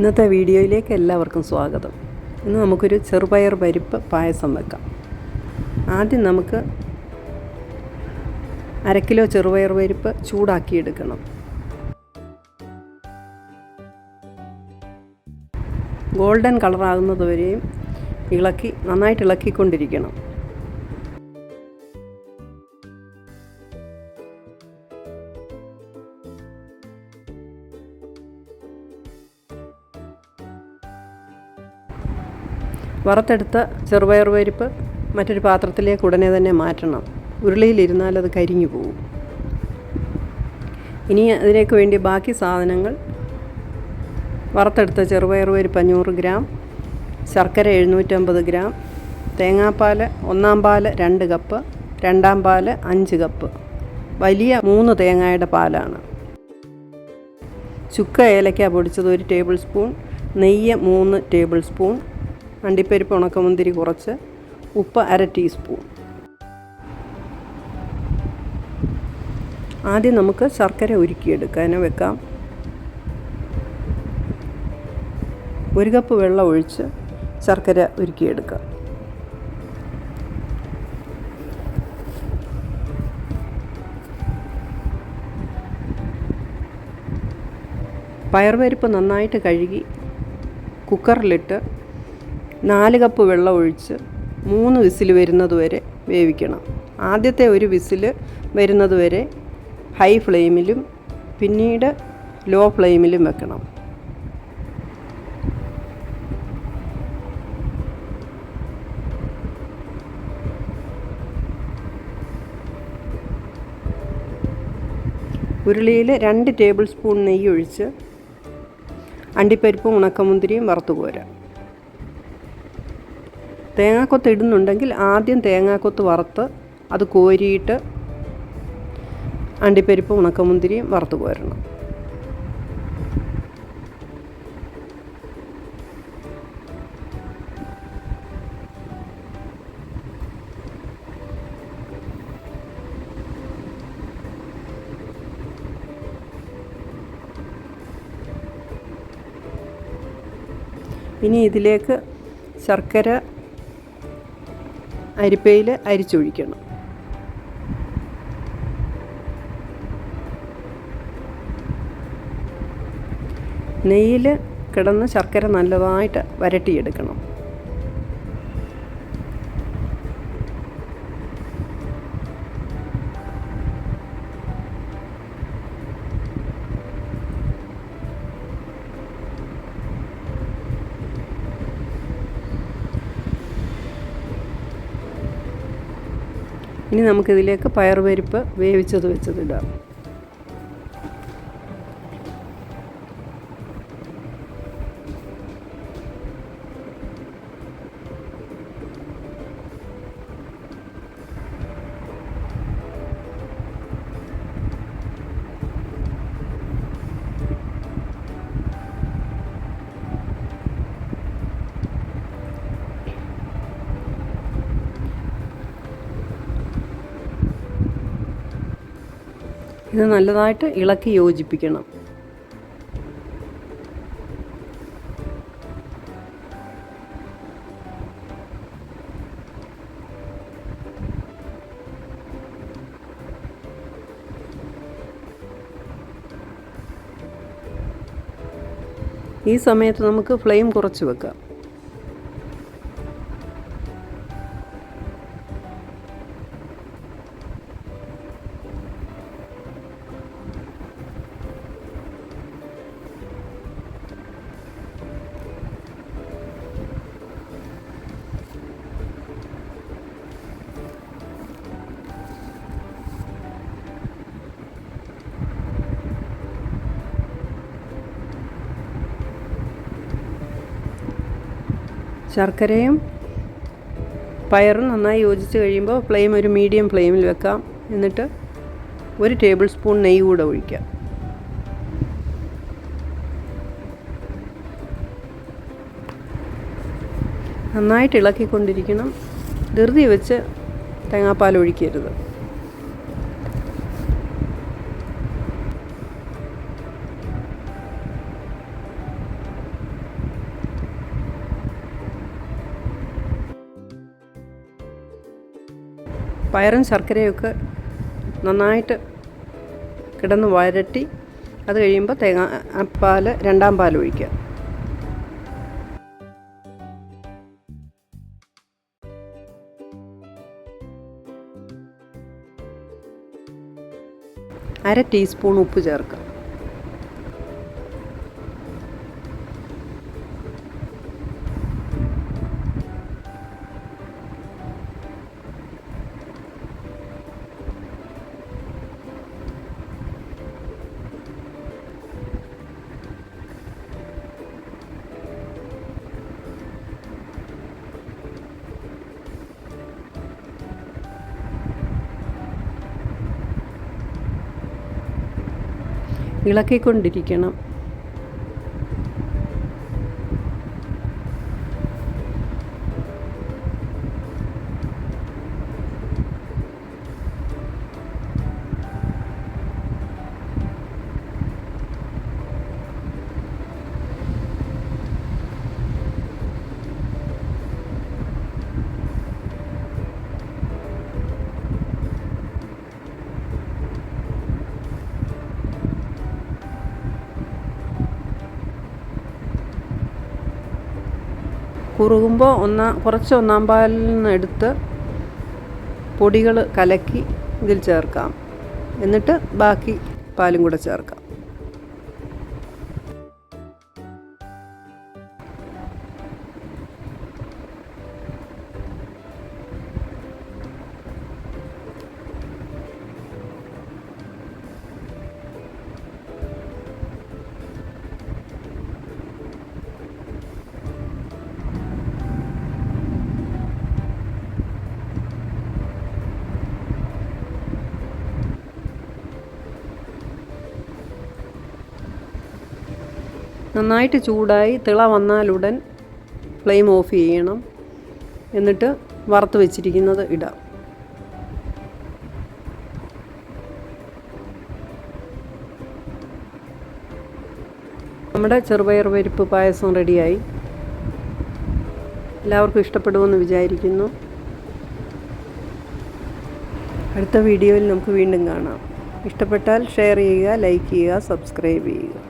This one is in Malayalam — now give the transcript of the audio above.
ഇന്നത്തെ വീഡിയോയിലേക്ക് എല്ലാവർക്കും സ്വാഗതം. ഇന്ന് നമുക്കൊരു ചെറുപയർ പരിപ്പ് പായസം വെക്കാം. ആദ്യം നമുക്ക് 1/2 കിലോ ചെറുപയർ പരിപ്പ് ചൂടാക്കിയെടുക്കണം. ഗോൾഡൻ കളറാകുന്നത് വരെയും നന്നായിട്ട് ഇളക്കിക്കൊണ്ടിരിക്കണം. വറുത്തെടുത്ത ചെറുപയർ പരിപ്പ് മറ്റൊരു പാത്രത്തിലേക്ക് ഉടനെ തന്നെ മാറ്റണം. ഉരുളിയിലിരുന്നാൽ അത് കരിഞ്ഞു പോകും. ഇനി അതിലേക്ക് വേണ്ടി ബാക്കി സാധനങ്ങൾ: വറുത്തെടുത്ത ചെറുപയർ പരിപ്പ് 500 ഗ്രാം, ശർക്കര 750 ഗ്രാം, തേങ്ങാപ്പാൽ 1/4 പാൽ 2 കപ്പ്, 2/2 പാൽ 5 കപ്പ്, വലിയ 3 തേങ്ങയുടെ പാലാണ്. ചുക്ക് ഏലക്ക പൊടിച്ചത് 1 ടേബിൾ സ്പൂൺ, നെയ്യ് 3 ടേബിൾ സ്പൂൺ, അണ്ടിപ്പരിപ്പ് ഉണക്കമുന്തിരി കുറച്ച്, ഉപ്പ് 1/2 ടീസ്പൂൺ. ആദ്യം നമുക്ക് ശർക്കര ഉരുക്കിയെടുക്കാൻ വെക്കാം. 1 കപ്പ് വെള്ളം ഒഴിച്ച് ശർക്കര ഉരുക്കിയെടുക്കാം. പയറുപരിപ്പ് നന്നായിട്ട് കഴുകി കുക്കറിലിട്ട് 4 കപ്പ് വെള്ളം ഒഴിച്ച് 3 വിസിൽ വരുന്നത് വരെ വേവിക്കണം. ആദ്യത്തെ ഒരു വിസിൽ വരുന്നത് വരെ ഹൈ ഫ്ലെയിമിലും പിന്നീട് ലോ ഫ്ലെയിമിലും വെക്കണം. ഉരുളിയിൽ 2 ടേബിൾ സ്പൂൺ നെയ്യ് ഒഴിച്ച് അണ്ടിപ്പരിപ്പും ഉണക്കമുന്തിരിയും വറുത്ത് കോരാം. തേങ്ങാക്കൊത്ത് ഇടുന്നുണ്ടെങ്കിൽ ആദ്യം തേങ്ങാക്കൊത്ത് വറുത്ത് അത് കോരിയിട്ട് അണ്ടിപ്പരിപ്പും ഉണക്കമുന്തിരിയും വറുത്ത് കോരണം. ഇനി ഇതിലേക്ക് ശർക്കര അരിപ്പയിൽ അരിച്ചൊഴിക്കണം. നെയ്യിൽ കിടന്ന് ശർക്കര നല്ലതായിട്ട് വരട്ടിയെടുക്കണം. ഇനി നമുക്കിതിലേക്ക് പയറുപരിപ്പ് വെച്ചതിടാം. ഇത് നല്ലതായിട്ട് ഇളക്കി യോജിപ്പിക്കണം. ഈ സമയത്ത് നമുക്ക് ഫ്ലെയിം കുറച്ച് വെക്കാം. ശർക്കരയും പയറും നന്നായി യോജിച്ച് കഴിയുമ്പോൾ ഫ്ലെയിം ഒരു മീഡിയം ഫ്ലെയിമിൽ വെക്കാം. എന്നിട്ട് 1 ടേബിൾ സ്പൂൺ നെയ്യ് കൂടെ ഒഴിക്കാം. നന്നായിട്ട് ഇളക്കിക്കൊണ്ടിരിക്കണം. ധൃതി വെച്ച് തേങ്ങാപ്പാൽ ഒഴിക്കരുത്. പയറും ശർക്കരയൊക്കെ നന്നായിട്ട് കിടന്ന് വരട്ടി അത് കഴിയുമ്പോൾ തേങ്ങാപ്പാൽ രണ്ടാം പാൽ ഒഴിക്കുക. അര ടീസ്പൂൺ ഉപ്പ് ചേർക്കുക. ഇളക്കിക്കൊണ്ടിരിക്കണം. കുറുകുമ്പോൾ കുറച്ച് ഒന്നാം പാലിൽ നിന്ന് എടുത്ത് പൊടികൾ കലക്കി ഇതിൽ ചേർക്കാം. എന്നിട്ട് ബാക്കി പാലും കൂടെ ചേർക്കാം. നന്നായിട്ട് ചൂടായി തിള വന്നാലുടൻ ഫ്ലെയിം ഓഫ് ചെയ്യണം. എന്നിട്ട് വറുത്ത് വെച്ചിരിക്കുന്നത് ഇടാം. നമ്മുടെ ചെറുപയർ പരിപ്പ് പായസം റെഡിയായി. എല്ലാവർക്കും ഇഷ്ടപ്പെടുമെന്ന് വിചാരിക്കുന്നു. അടുത്ത വീഡിയോയിൽ നമുക്ക് വീണ്ടും കാണാം. ഇഷ്ടപ്പെട്ടാൽ ഷെയർ ചെയ്യുക, ലൈക്ക് ചെയ്യുക, സബ്സ്ക്രൈബ് ചെയ്യുക.